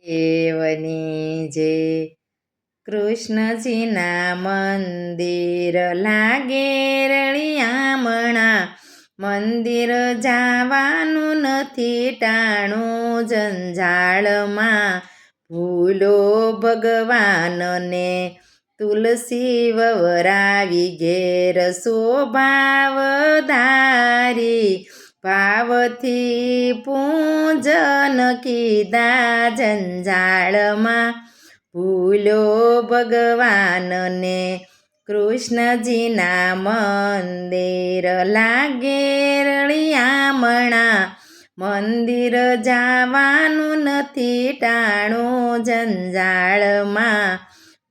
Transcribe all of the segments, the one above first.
દેવની જે કૃષ્ણજીના મંદિર લાગે રળિયામણા, મંદિર જવાનું નથી ટાણું જંજાળમાં. ભૂલો ભગવાનને તુલસી વવરાવી ઘેર શોભાવધારી, ભાવથી પૂજન કીધા જંજાળમાં. ભૂલો ભગવાનને કૃષ્ણજીના મંદિર લાગે રળિયામણા, મંદિર જવાનું નથી ટાણું જંજાળમાં.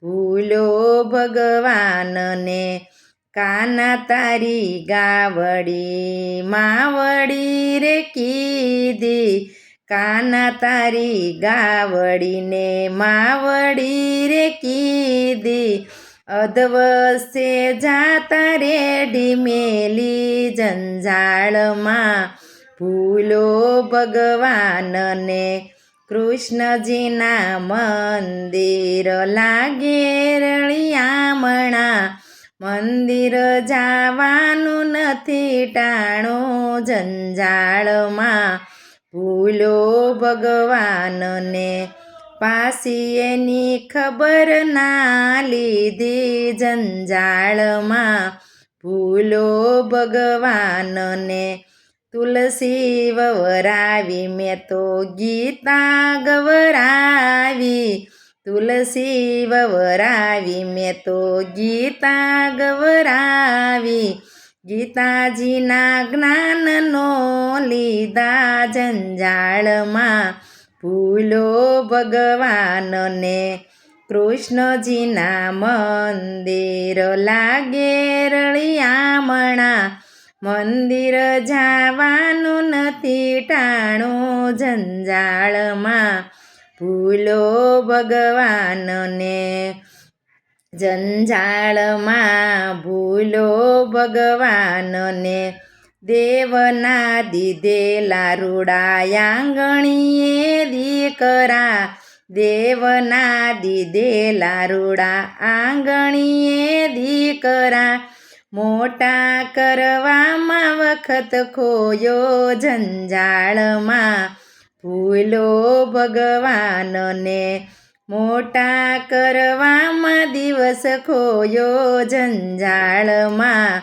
ભૂલો ભગવાનને કાના તારી ગાવડી માવડી રે કીધી, કાના તારી ગાવડીને માવડી રે કીધી. અધવસે જાતા રેડી મેલી જંજાળમાં. ભૂલો ભગવાનને કૃષ્ણજીના મંદિર લાગે રળિયામણા, મંદિર જવાનું નથી ટાણું જંજાળમાં. ભૂલો ભગવાનને પાસી એની ખબર ના લીધી જંજાળમાં. ભૂલો ભગવાનને તુલસી વવરાવી મેં તો ગીતા ગવરાવી, તુલસી વવરાવી મેં તો ગીતા ગવરાવી. ગીતાજીના જ્ઞાનનો લીધા જંજાળમાં. ભૂલો ભગવાનને કૃષ્ણજીના મંદિર લાગે રળિયામણા, મંદિર જવાનું નથી ટાણું જંજાળમાં. ભૂલો ભગવાનને જંજાળમાં. ભૂલો ભગવાનને દેવના દીધેલા રૂડા આંગણીએ દીકરા, દેવના દીધેલા રૂડા આંગણીએ દીકરા. મોટા કરવામાં વખત ખોયો જંજાળમાં. ભૂલો ભગવાનને મોટા કરવામાં દિવસ ખોયો જંજાળમાં.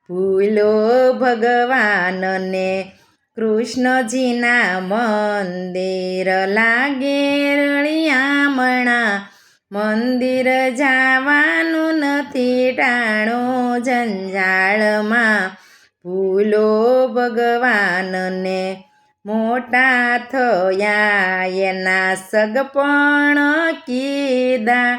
ભૂલો ભગવાનને કૃષ્ણજીના મંદિર લાગે રળિયામણા, મંદિર જવાનું નથી ટાણું જંજાળમાં. ભૂલો ભગવાનને મોટા થયા એના સગપણ કીધા,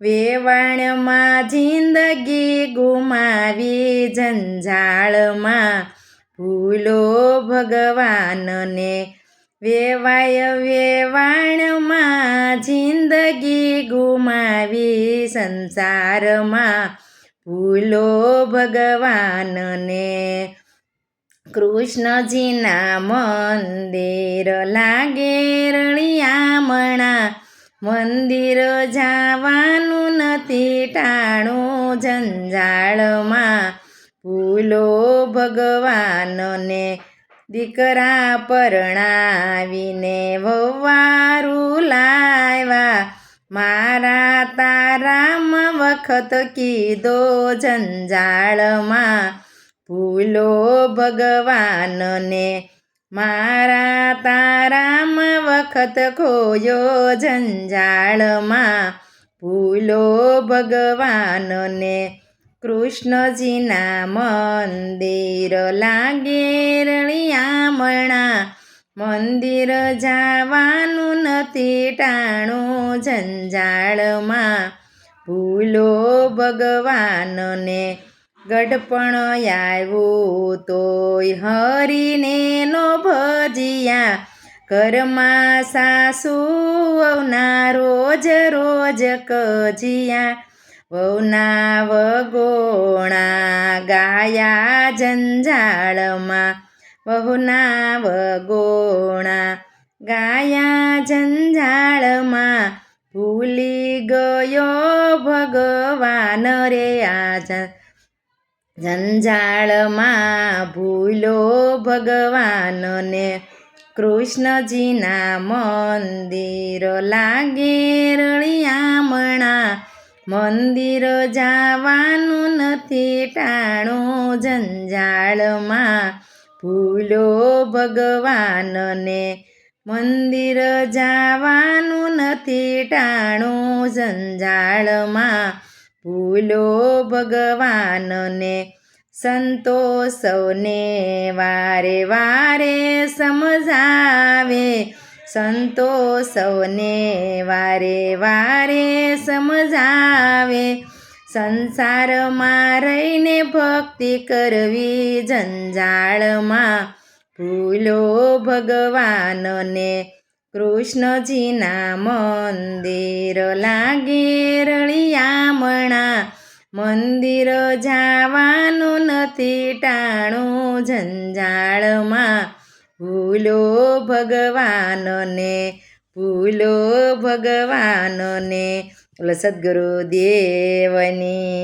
વેવાણમાં જિંદગી ગુમાવી જંજાળમાં. ભૂલો ભગવાનને વેવાય વેવાણમાં જિંદગી ગુમાવી સંસારમાં. ભૂલો ભગવાનને કૃષ્ણજીના મંદિર લાગે રળિયામણા, મંદિર જવાનું નથી ટાણું જંજાળમાં. ભૂલો ભગવાનને દીકરા પરણાવીને વવારું લાવ્યા, મારા તારામાં વખત કીધો જંજાળમાં. ભૂલો ભગવાનને મારા તારામાં વખત ખોયો જંજાળમાં. ભૂલો ભગવાનને કૃષ્ણજીના મંદિર લાગે રળિયામણા, મંદિર જવાનું નથી ટાણું જંજાળમાં. ભૂલો ભગવાનને ગઢપણ આવ્યું તોય હરીને નો ભજિયા, ઘરમાં સાસુ વહુના રોજ રોજ કજિયા. વહુના વગોણા ગાયા જંજાળમાં, વહુના વગોણા ગાયા જંજાળમાં ભૂલી ગયો ભગવાન રે આ જંજાળમાં ભૂલો ભગવાનને કૃષ્ણજીના મંદિર લાગે રળિયામણા મંદિર જવાનું નથી ટાણું જંજાળમાં ભૂલો ભગવાનને મંદિર જવાનું નથી ટાણું જંજાળમાં ભૂલો ભગવાનને સંતો સૌને વારે વારે સમજાવે સંતો સૌને વારે વારે સમજાવે સંસારમાં રહીને ભક્તિ કરવી જંજાળમાં ભૂલો ભગવાનને કૃષ્ણજીના મંદિર લાગે રળિયામણા મંદિર જવાનું નથી ટાણું જંજાળમાં ભૂલો ભગવાનને ભૂલો ભગવાનને. બોલો સદ્ગુરુ દેવની